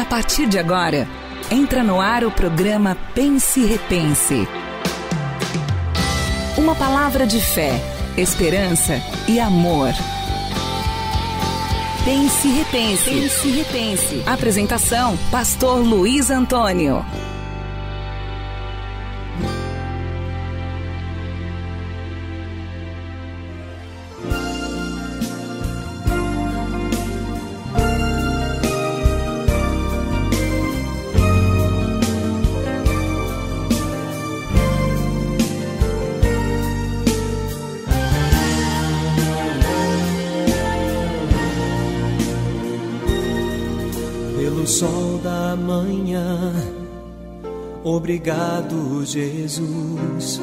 A partir de agora, entra no ar o programa Pense e Repense. Uma palavra de fé, esperança e amor. Pense e Repense. Pense e Repense. Apresentação, Pastor Luiz Antônio. Sol da manhã, obrigado, Jesus,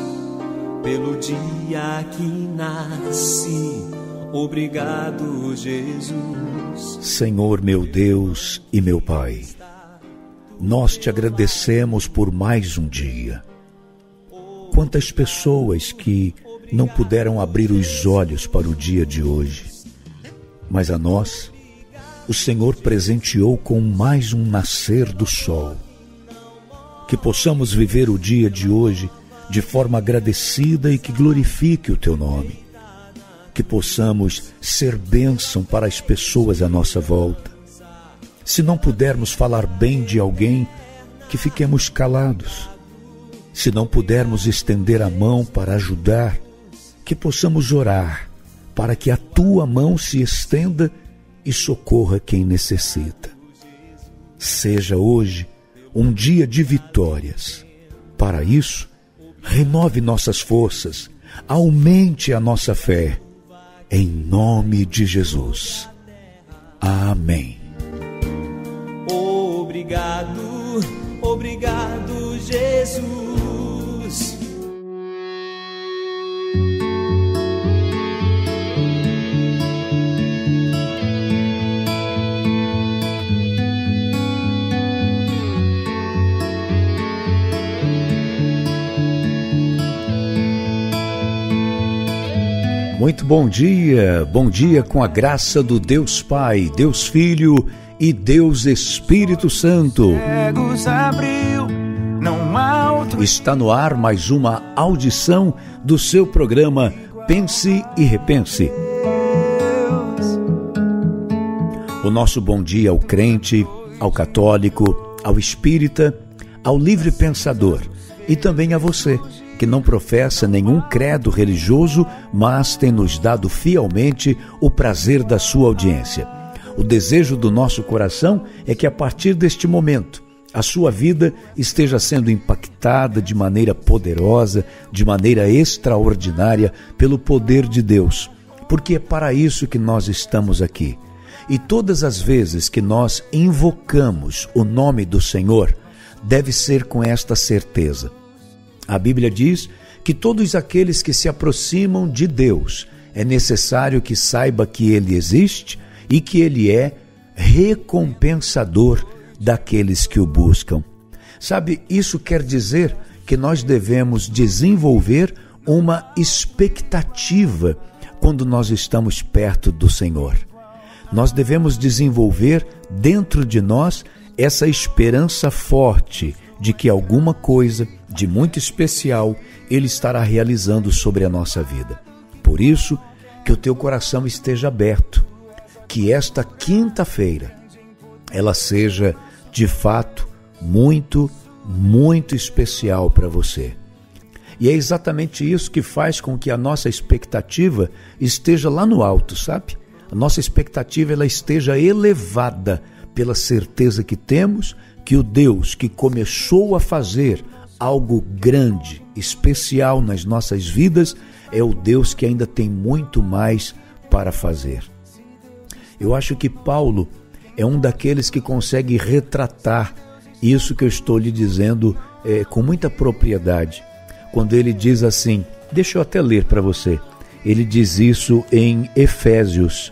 pelo dia que nasci, obrigado, Jesus. Senhor meu Deus e meu Pai, nós te agradecemos por mais um dia. Quantas pessoas que não puderam abrir os olhos para o dia de hoje, mas a nós o Senhor presenteou com mais um nascer do sol. Que possamos viver o dia de hoje de forma agradecida e que glorifique o Teu nome. Que possamos ser bênção para as pessoas à nossa volta. Se não pudermos falar bem de alguém, que fiquemos calados. Se não pudermos estender a mão para ajudar, que possamos orar para que a Tua mão se estenda e socorra quem necessita. Seja hoje um dia de vitórias. Para isso, renove nossas forças, aumente a nossa fé, em nome de Jesus. Amém. Obrigado, obrigado, Jesus. Muito bom dia com a graça do Deus Pai, Deus Filho e Deus Espírito Santo. Está no ar mais uma audição do seu programa Pense e Repense. O nosso bom dia ao crente, ao católico, ao espírita, ao livre pensador e também a você, que não professa nenhum credo religioso, mas tem nos dado fielmente o prazer da sua audiência. O desejo do nosso coração é que a partir deste momento, a sua vida esteja sendo impactada de maneira poderosa, de maneira extraordinária pelo poder de Deus, porque é para isso que nós estamos aqui. E todas as vezes que nós invocamos o nome do Senhor, deve ser com esta certeza. A Bíblia diz que todos aqueles que se aproximam de Deus, é necessário que saiba que Ele existe e que Ele é recompensador daqueles que o buscam. Sabe, isso quer dizer que nós devemos desenvolver uma expectativa quando nós estamos perto do Senhor. Nós devemos desenvolver dentro de nós essa esperança forte de que alguma coisa de muito especial Ele estará realizando sobre a nossa vida. Por isso, que o teu coração esteja aberto, que esta quinta-feira ela seja de fato muito, muito especial para você. E é exatamente isso que faz com que a nossa expectativa esteja lá no alto, sabe? A nossa expectativa ela esteja elevada pela certeza que temos que o Deus que começou a fazer algo grande, especial nas nossas vidas, é o Deus que ainda tem muito mais para fazer. Eu acho que Paulo é um daqueles que consegue retratar isso que eu estou lhe dizendo com muita propriedade. Quando ele diz assim, deixa eu até ler para você, ele diz isso em Efésios,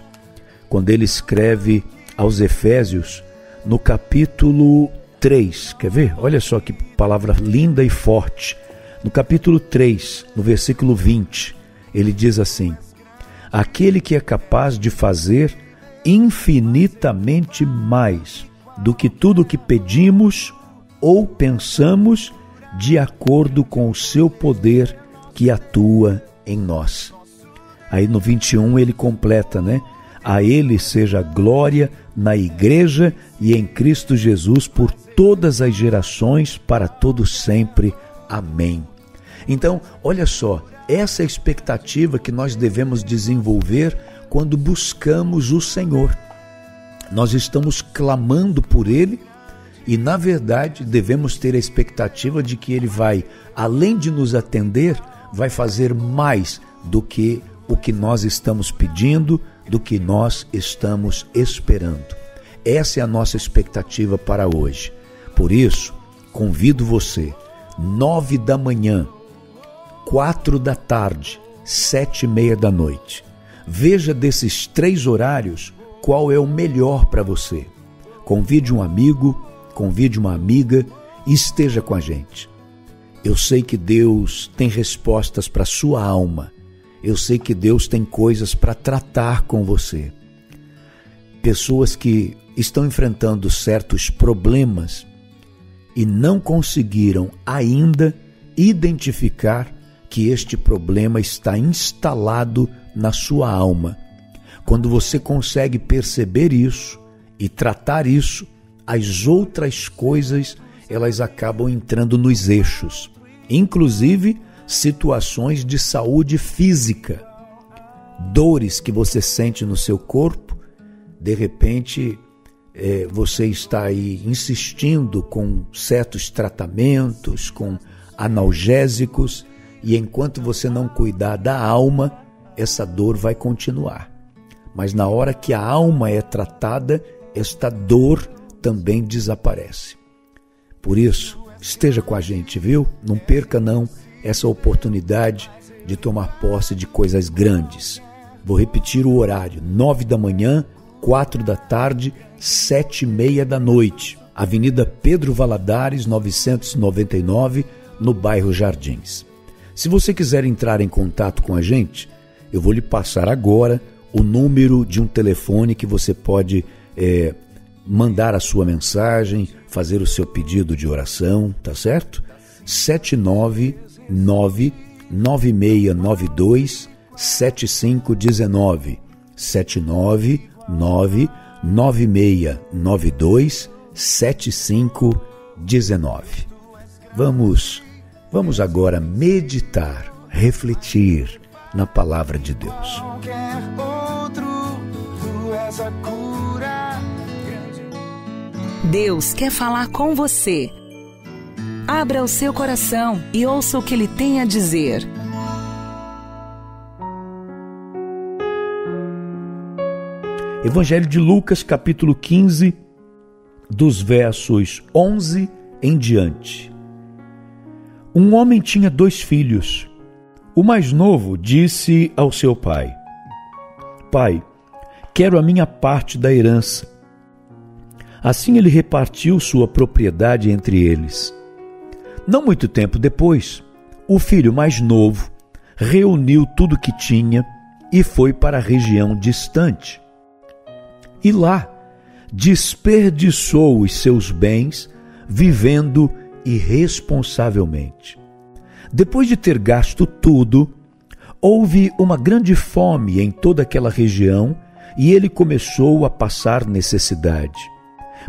quando ele escreve aos Efésios, no capítulo 3, quer ver? Olha só que palavra linda e forte. No capítulo 3, no versículo 20, ele diz assim: aquele que é capaz de fazer infinitamente mais do que tudo o que pedimos ou pensamos, de acordo com o seu poder que atua em nós. Aí no 21 ele completa, né? A ele seja glória na igreja e em Cristo Jesus por todas as gerações, para todos sempre. Amém. Então, olha só, essa é a expectativa que nós devemos desenvolver quando buscamos o Senhor. Nós estamos clamando por Ele e, na verdade, devemos ter a expectativa de que Ele vai, além de nos atender, vai fazer mais do que o que nós estamos pedindo, do que nós estamos esperando. Essa é a nossa expectativa para hoje. Por isso, convido você, 9 da manhã, 4 da tarde, 7:30 da noite. Veja desses 3 horários qual é o melhor para você. Convide um amigo, convide uma amiga e esteja com a gente. Eu sei que Deus tem respostas para a sua alma. Eu sei que Deus tem coisas para tratar com você. Pessoas que estão enfrentando certos problemas e não conseguiram ainda identificar que este problema está instalado na sua alma. Quando você consegue perceber isso e tratar isso, as outras coisas, elas acabam entrando nos eixos, inclusive situações de saúde física, dores que você sente no seu corpo. De repente, você está aí insistindo com certos tratamentos, com analgésicos, e enquanto você não cuidar da alma, essa dor vai continuar. Mas na hora que a alma é tratada, esta dor também desaparece. Por isso, esteja com a gente, viu? Não perca não essa oportunidade de tomar posse de coisas grandes. Vou repetir o horário: 9 da manhã, 4 da tarde, 7:30 da noite. Avenida Pedro Valadares, 999, no bairro Jardins. Se você quiser entrar em contato com a gente, eu vou lhe passar agora o número de um telefone que você pode mandar a sua mensagem, fazer o seu pedido de oração, tá certo? 799-9692-7519. 799-9692-7519. Vamos agora meditar, refletir na palavra de Deus. Deus quer falar com você. Abra o seu coração e ouça o que Ele tem a dizer. Evangelho de Lucas, capítulo 15, dos versos 11 em diante. Um homem tinha 2 filhos. O mais novo disse ao seu pai: Pai, quero a minha parte da herança. Assim ele repartiu sua propriedade entre eles. Não muito tempo depois, o filho mais novo reuniu tudo o que tinha e foi para a região distante. E lá desperdiçou os seus bens vivendo irresponsavelmente. Depois de ter gasto tudo, houve uma grande fome em toda aquela região e ele começou a passar necessidade.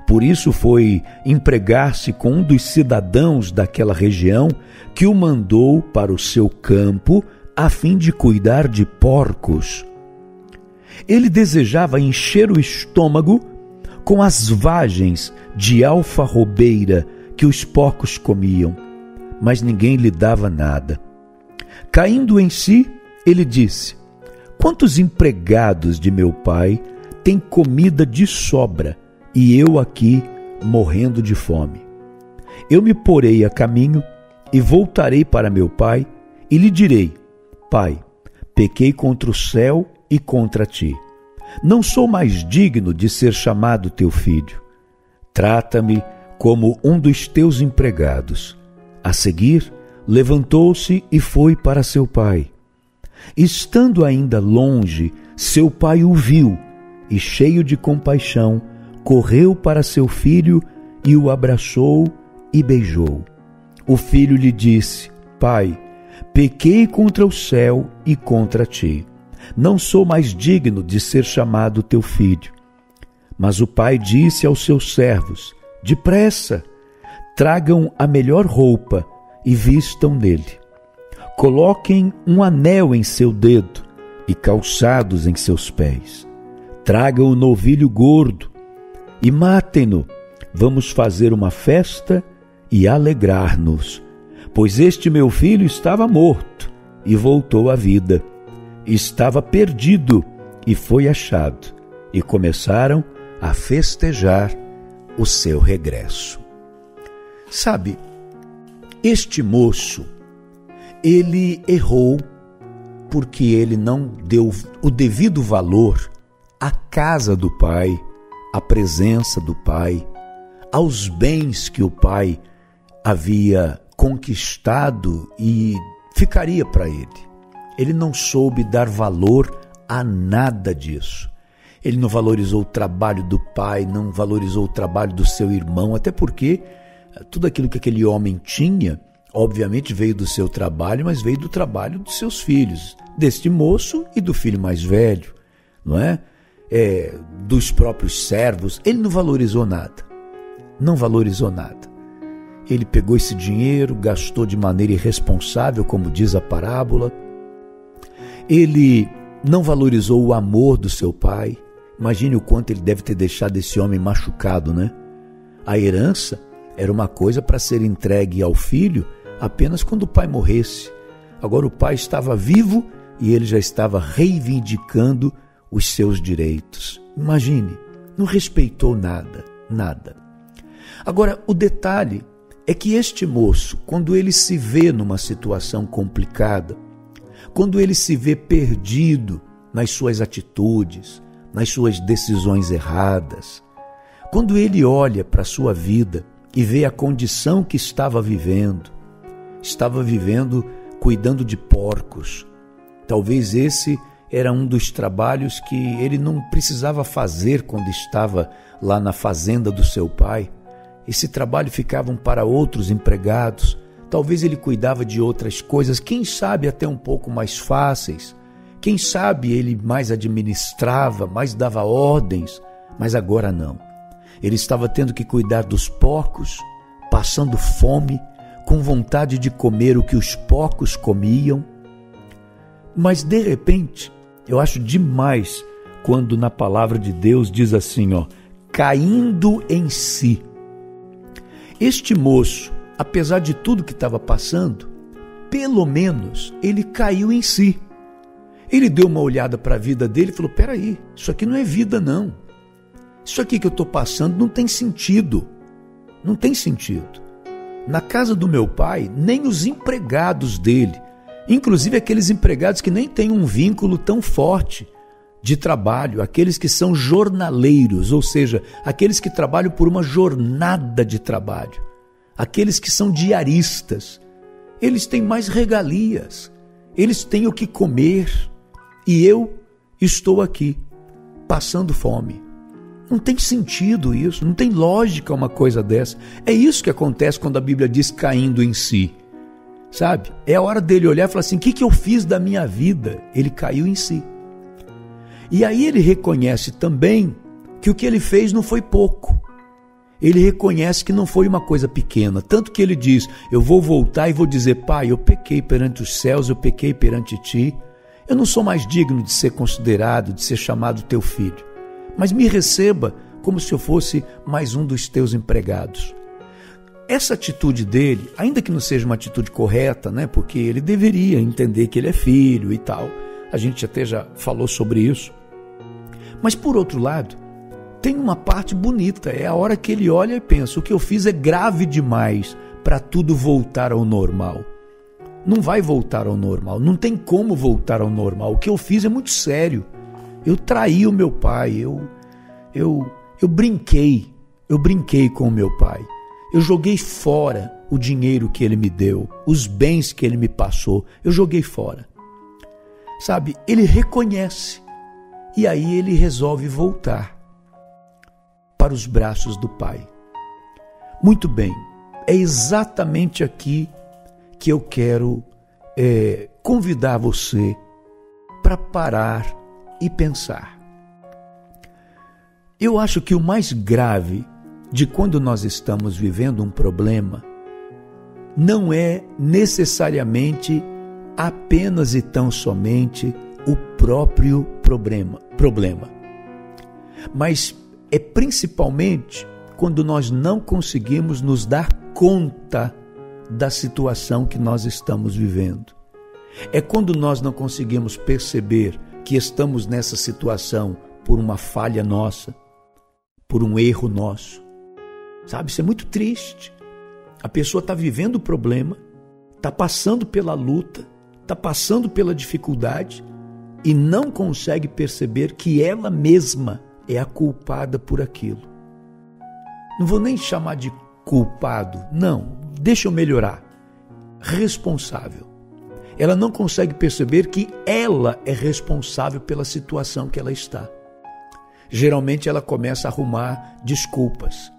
Por isso foi empregar-se com um dos cidadãos daquela região, que o mandou para o seu campo a fim de cuidar de porcos. Ele desejava encher o estômago com as vagens de alfarrobeira que os porcos comiam, mas ninguém lhe dava nada. Caindo em si, ele disse: Quantos empregados de meu pai têm comida de sobra e eu aqui morrendo de fome? Eu me porei a caminho e voltarei para meu pai e lhe direi: Pai, pequei contra o céu e contra ti. Não sou mais digno de ser chamado teu filho. Trata-me como um dos teus empregados. A seguir, levantou-se e foi para seu pai. Estando ainda longe, seu pai o viu e, cheio de compaixão, correu para seu filho e o abraçou e beijou. O filho lhe disse: Pai, pequei contra o céu e contra ti. Não sou mais digno de ser chamado teu filho. Mas o pai disse aos seus servos: Depressa, tragam a melhor roupa e vistam nele. Coloquem um anel em seu dedo e calçados em seus pés. Tragam o novilho gordo e matem-no. Vamos fazer uma festa e alegrar-nos, pois este meu filho estava morto e voltou à vida. Estava perdido e foi achado. E começaram a festejar o seu regresso. Sabe, este moço, ele errou porque ele não deu o devido valor à casa do pai, à presença do pai, aos bens que o pai havia conquistado e ficaria para ele. Ele não soube dar valor a nada disso. Ele não valorizou o trabalho do pai, não valorizou o trabalho do seu irmão, até porque tudo aquilo que aquele homem tinha, obviamente veio do seu trabalho, mas veio do trabalho dos seus filhos, deste moço e do filho mais velho, não é? Dos próprios servos. Ele não valorizou nada, não valorizou nada. Ele pegou esse dinheiro, gastou de maneira irresponsável, como diz a parábola. Ele não valorizou o amor do seu pai. Imagine o quanto ele deve ter deixado esse homem machucado, né? A herança era uma coisa para ser entregue ao filho apenas quando o pai morresse. Agora o pai estava vivo e ele já estava reivindicando os seus direitos. Imagine, não respeitou nada, nada. Agora, o detalhe é que este moço, quando ele se vê numa situação complicada, quando ele se vê perdido nas suas atitudes, nas suas decisões erradas, quando ele olha para a sua vida e vê a condição que estava vivendo cuidando de porcos. Talvez esse era um dos trabalhos que ele não precisava fazer quando estava lá na fazenda do seu pai. Esse trabalho ficava para outros empregados. Talvez ele cuidava de outras coisas, quem sabe até um pouco mais fáceis. Quem sabe ele mais administrava, mais dava ordens, mas agora não. Ele estava tendo que cuidar dos porcos, passando fome, com vontade de comer o que os porcos comiam. Mas de repente, eu acho demais quando na palavra de Deus diz assim, caindo em si. Este moço, apesar de tudo que estava passando, pelo menos ele caiu em si. Ele deu uma olhada para a vida dele e falou: peraí, isso aqui não é vida não. Isso aqui que eu estou passando não tem sentido. Não tem sentido. Na casa do meu pai, nem os empregados dele, inclusive aqueles empregados que nem têm um vínculo tão forte de trabalho, aqueles que são jornaleiros, ou seja, aqueles que trabalham por uma jornada de trabalho, aqueles que são diaristas, eles têm mais regalias, eles têm o que comer, e eu estou aqui, passando fome. Não tem sentido isso, não tem lógica uma coisa dessa. É isso que acontece quando a Bíblia diz caindo em si, sabe? É a hora dele olhar e falar assim, o que eu fiz da minha vida? Ele caiu em si. E aí ele reconhece também que o que ele fez não foi pouco. Ele reconhece que não foi uma coisa pequena, tanto que ele diz, eu vou voltar e vou dizer, pai, eu pequei perante os céus, eu pequei perante ti, eu não sou mais digno de ser considerado, de ser chamado teu filho, mas me receba como se eu fosse mais um dos teus empregados. Essa atitude dele, ainda que não seja uma atitude correta, né, porque ele deveria entender que ele é filho e tal, a gente até já falou sobre isso, mas por outro lado, tem uma parte bonita, é a hora que ele olha e pensa, o que eu fiz é grave demais para tudo voltar ao normal. Não vai voltar ao normal, não tem como voltar ao normal. O que eu fiz é muito sério. Eu traí o meu pai, eu brinquei com o meu pai. Eu joguei fora o dinheiro que ele me deu, os bens que ele me passou, eu joguei fora. Sabe, ele reconhece e aí ele resolve voltar para os braços do Pai. Muito bem, é exatamente aqui que eu quero convidar você para parar e pensar. Eu acho que o mais grave de quando nós estamos vivendo um problema não é necessariamente apenas e tão somente o próprio problema, mas é principalmente quando nós não conseguimos nos dar conta da situação que nós estamos vivendo. É quando nós não conseguimos perceber que estamos nessa situação por uma falha nossa, por um erro nosso. Sabe, isso é muito triste. A pessoa está vivendo o problema, está passando pela luta, está passando pela dificuldade e não consegue perceber que ela mesma é a culpada por aquilo. Não vou nem chamar de culpado, não, deixa eu melhorar. Responsável. Ela não consegue perceber que ela é responsável pela situação que ela está. Geralmente ela começa a arrumar desculpas.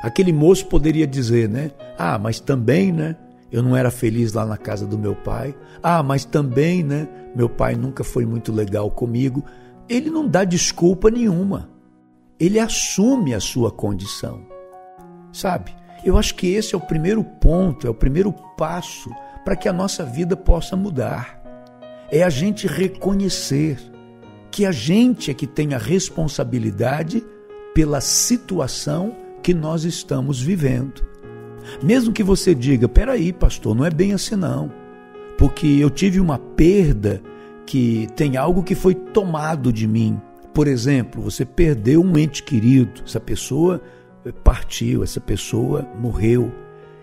Aquele moço poderia dizer, né? Ah, mas também, né? Eu não era feliz lá na casa do meu pai. Ah, mas também, né? Meu pai nunca foi muito legal comigo. Ele não dá desculpa nenhuma. Ele assume a sua condição. Sabe? Eu acho que esse é o primeiro ponto, é o primeiro passo para que a nossa vida possa mudar. É a gente reconhecer que a gente é que tem a responsabilidade pela situação que nós estamos vivendo. Mesmo que você diga, peraí, pastor, não é bem assim não, porque eu tive uma perda, que tem algo que foi tomado de mim. Por exemplo, você perdeu um ente querido, essa pessoa partiu, essa pessoa morreu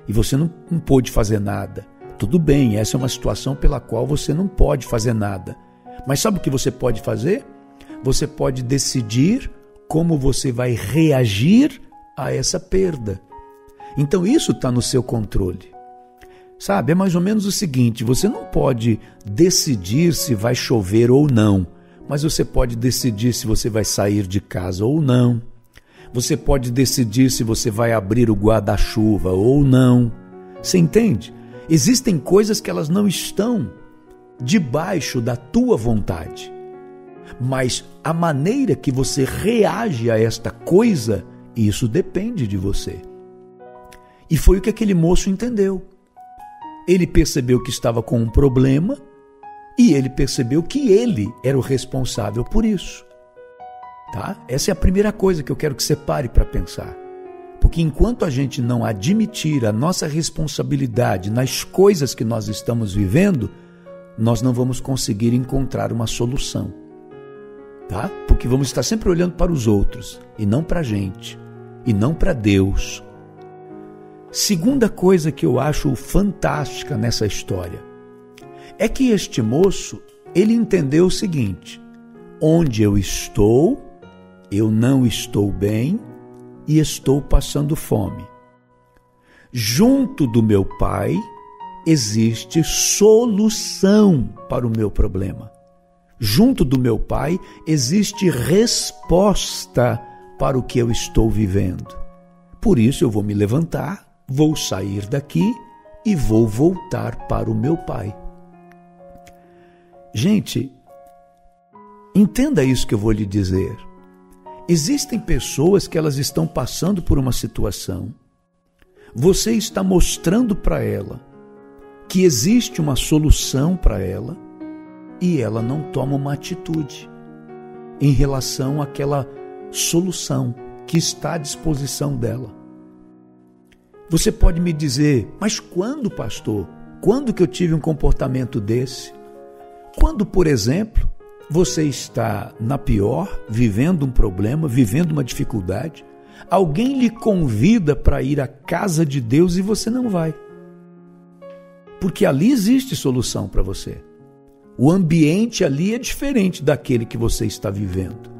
e você não pôde fazer nada. Tudo bem, essa é uma situação pela qual você não pode fazer nada. Mas sabe o que você pode fazer? Você pode decidir como você vai reagir a essa perda. Então isso está no seu controle. Sabe, é mais ou menos o seguinte, você não pode decidir se vai chover ou não, mas você pode decidir se você vai sair de casa ou não. Você pode decidir se você vai abrir o guarda-chuva ou não. Você entende? Existem coisas que elas não estão debaixo da tua vontade. Mas a maneira que você reage a esta coisa, isso depende de você. E foi o que aquele moço entendeu. Ele percebeu que estava com um problema e ele percebeu que ele era o responsável por isso. Tá? Essa é a primeira coisa que eu quero que você pare para pensar. Porque enquanto a gente não admitir a nossa responsabilidade nas coisas que nós estamos vivendo, nós não vamos conseguir encontrar uma solução. Tá? Porque vamos estar sempre olhando para os outros e não para a gente, e não para Deus. Segunda coisa que eu acho fantástica nessa história é que este moço, ele entendeu o seguinte: onde eu estou, eu não estou bem e estou passando fome. Junto do meu pai existe solução para o meu problema. Junto do meu pai existe resposta para o que eu estou vivendo. Por isso eu vou me levantar, vou sair daqui e vou voltar para o meu pai. Gente, entenda isso que eu vou lhe dizer. Existem pessoas que elas estão passando por uma situação. Você está mostrando para ela que existe uma solução para ela e ela não toma uma atitude em relação àquela solução que está à disposição dela. Você pode me dizer, mas quando, pastor? Quando que eu tive um comportamento desse? Quando, por exemplo, você está na pior, vivendo um problema, vivendo uma dificuldade, alguém lhe convida para ir à casa de Deus e você não vai. Porque ali existe solução para você. O ambiente ali é diferente daquele que você está vivendo.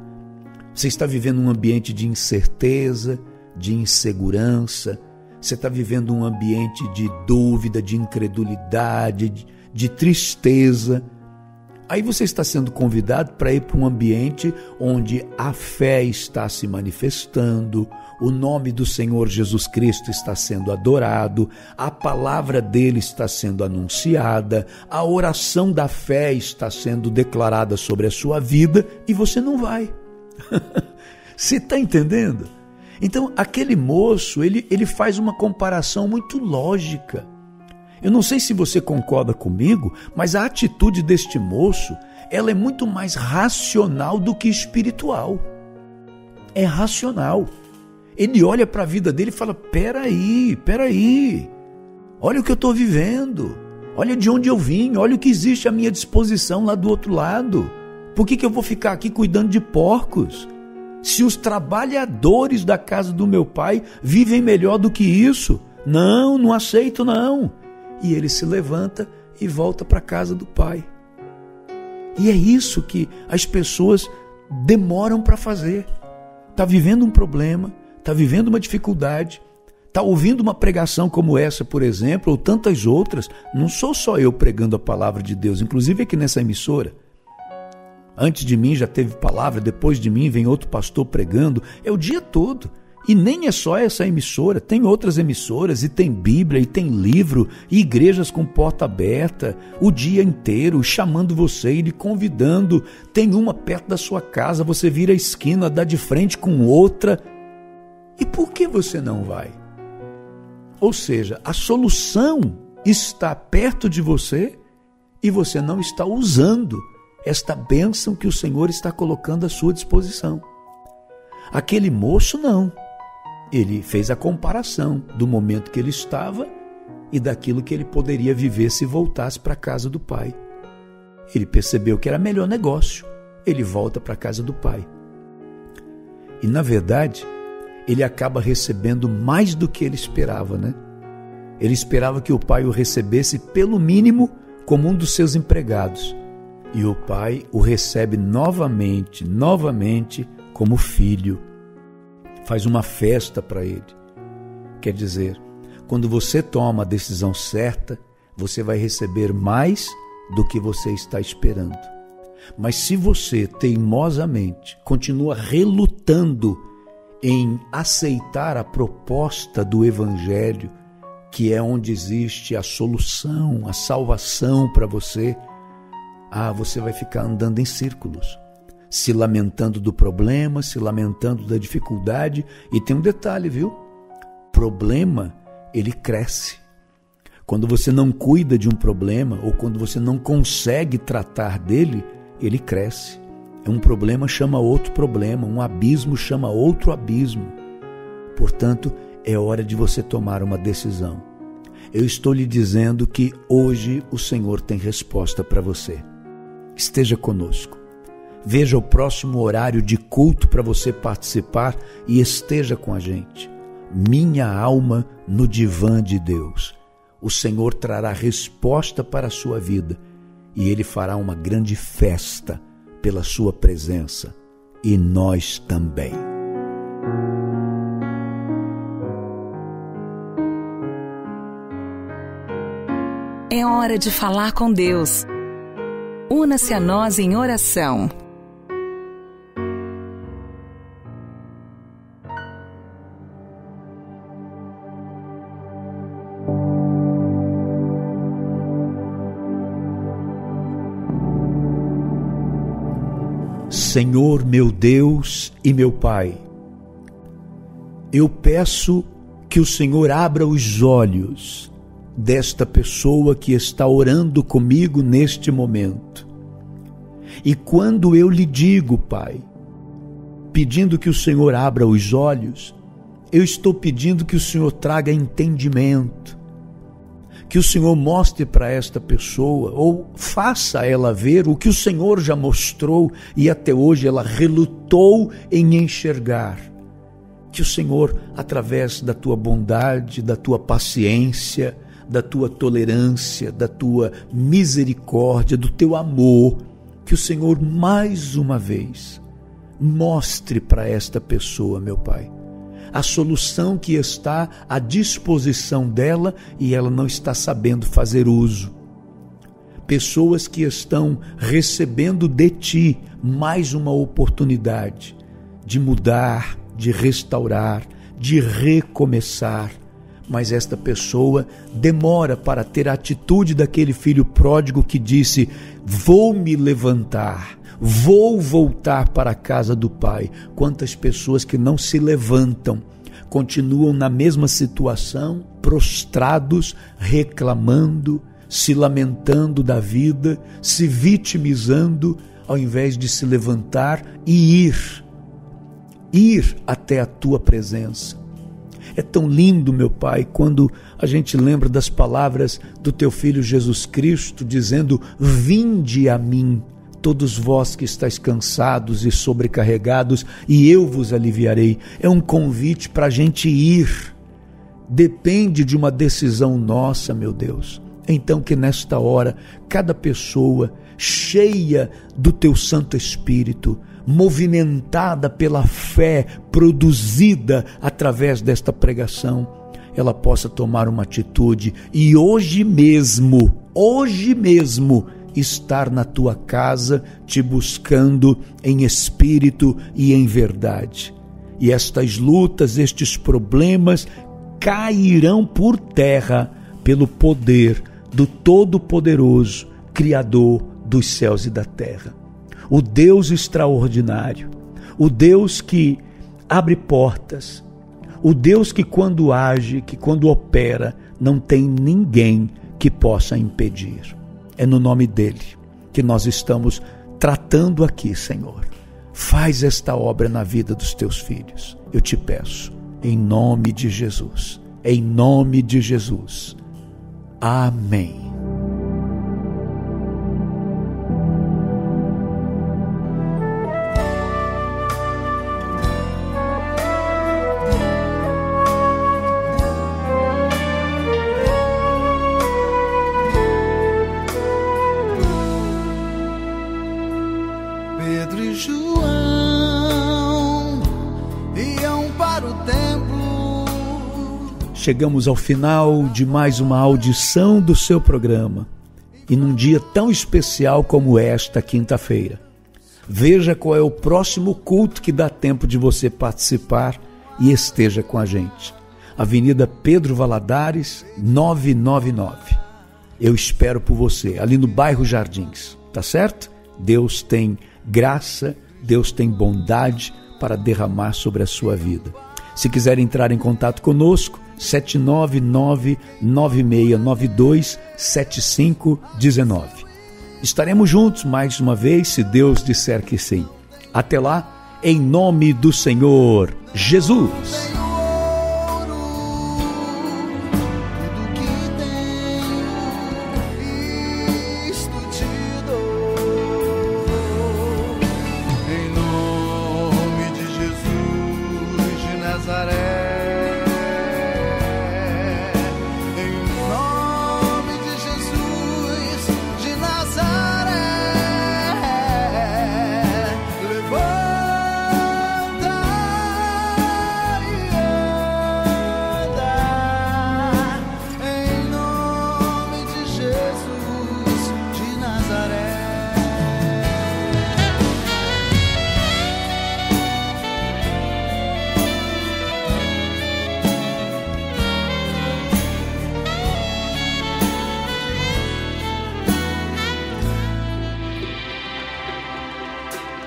Você está vivendo um ambiente de incerteza, de insegurança, você está vivendo um ambiente de dúvida, de incredulidade, de tristeza. Aí você está sendo convidado para ir para um ambiente onde a fé está se manifestando, o nome do Senhor Jesus Cristo está sendo adorado, a palavra dele está sendo anunciada, a oração da fé está sendo declarada sobre a sua vida e você não vai. Você está entendendo? Então, aquele moço, ele faz uma comparação muito lógica. Eu não sei se você concorda comigo, mas a atitude deste moço, ela é muito mais racional do que espiritual. É racional. Ele olha para a vida dele e fala, peraí, olha o que eu estou vivendo, olha de onde eu vim, olha o que existe à minha disposição lá do outro lado. Por que eu vou ficar aqui cuidando de porcos? Se os trabalhadores da casa do meu pai vivem melhor do que isso, não aceito não. E ele se levanta e volta para a casa do pai. E é isso que as pessoas demoram para fazer. Está vivendo um problema, está vivendo uma dificuldade, está ouvindo uma pregação como essa, por exemplo, ou tantas outras. Não sou só eu pregando a palavra de Deus, inclusive aqui nessa emissora. Antes de mim já teve palavra, depois de mim vem outro pastor pregando, é o dia todo. E nem é só essa emissora, tem outras emissoras, e tem Bíblia, e tem livro, e igrejas com porta aberta, o dia inteiro, chamando você e lhe convidando. Tem uma perto da sua casa, você vira a esquina, dá de frente com outra. E por que você não vai? Ou seja, a solução está perto de você e você não está usando esta bênção que o Senhor está colocando à sua disposição. Aquele moço não. Ele fez a comparação do momento que ele estava e daquilo que ele poderia viver se voltasse para a casa do pai. Ele percebeu que era melhor negócio. Ele volta para a casa do pai. E, na verdade, ele acaba recebendo mais do que ele esperava, né? Ele esperava que o pai o recebesse, pelo mínimo, como um dos seus empregados. E o pai o recebe novamente, como filho. Faz uma festa para ele. Quer dizer, quando você toma a decisão certa, você vai receber mais do que você está esperando. Mas se você teimosamente continua relutando em aceitar a proposta do Evangelho, que é onde existe a solução, a salvação para você, você vai ficar andando em círculos, se lamentando do problema, se lamentando da dificuldade. E tem um detalhe, viu? Problema, ele cresce. Quando você não cuida de um problema, ou quando você não consegue tratar dele, ele cresce. Um problema chama outro problema, um abismo chama outro abismo. Portanto, é hora de você tomar uma decisão. Eu estou lhe dizendo que hoje o Senhor tem resposta para você. Esteja conosco. Veja o próximo horário de culto para você participar e esteja com a gente. Minha alma no divã de Deus. O Senhor trará resposta para a sua vida e Ele fará uma grande festa pela sua presença, e nós também. É hora de falar com Deus. Una-se a nós em oração. Senhor, meu Deus e meu Pai, eu peço que o Senhor abra os olhos desta pessoa que está orando comigo neste momento. E quando eu lhe digo, Pai, pedindo que o Senhor abra os olhos, eu estou pedindo que o Senhor traga entendimento, que o Senhor mostre para esta pessoa, ou faça ela ver o que o Senhor já mostrou e até hoje ela relutou em enxergar. Que o Senhor, através da tua bondade, da tua paciência, da tua tolerância, da tua misericórdia, do teu amor, que o Senhor mais uma vez mostre para esta pessoa, meu Pai, a solução que está à disposição dela e ela não está sabendo fazer uso. pessoas que estão recebendo de ti mais uma oportunidade de mudar, de restaurar, de recomeçar. Mas esta pessoa demora para ter a atitude daquele filho pródigo que disse: vou me levantar, vou voltar para a casa do pai. Quantas pessoas que não se levantam, continuam na mesma situação, prostrados, reclamando, se lamentando da vida, se vitimizando, ao invés de se levantar e ir até a tua presença. É tão lindo, meu Pai, quando a gente lembra das palavras do teu Filho Jesus Cristo, dizendo: vinde a mim, todos vós que estáis cansados e sobrecarregados, e eu vos aliviarei. É um convite para a gente ir. Depende de uma decisão nossa, meu Deus. Então que nesta hora, cada pessoa cheia do teu Santo Espírito, movimentada pela fé produzida através desta pregação, ela possa tomar uma atitude e hoje mesmo, estar na tua casa, te buscando em espírito e em verdade. E estas lutas, estes problemas cairão por terra pelo poder do Todo-Poderoso, Criador dos céus e da terra. O Deus extraordinário, o Deus que abre portas, o Deus que quando age, que quando opera, não tem ninguém que possa impedir. É no nome dele que nós estamos tratando aqui, Senhor. Faz esta obra na vida dos teus filhos. Eu te peço, em nome de Jesus. Em nome de Jesus. Amém. Pedro e João iam para o templo. Chegamos ao final de mais uma audição do seu programa. E num dia tão especial como esta quinta-feira, veja qual é o próximo culto que dá tempo de você participar e esteja com a gente. Avenida Pedro Valadares, 999. Eu espero por você, ali no bairro Jardins, tá certo? Deus tem graça, Deus tem bondade para derramar sobre a sua vida. Se quiser entrar em contato conosco, 799-9692-7519. Estaremos juntos mais uma vez, se Deus disser que sim. Até lá, em nome do Senhor Jesus.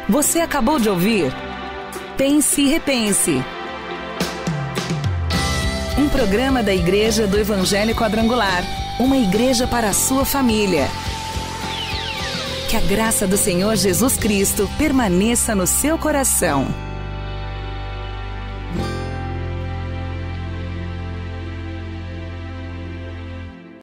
Você acabou de ouvir Pense e Repense, um programa da Igreja do Evangelho Quadrangular, uma igreja para a sua família. Que a graça do Senhor Jesus Cristo permaneça no seu coração.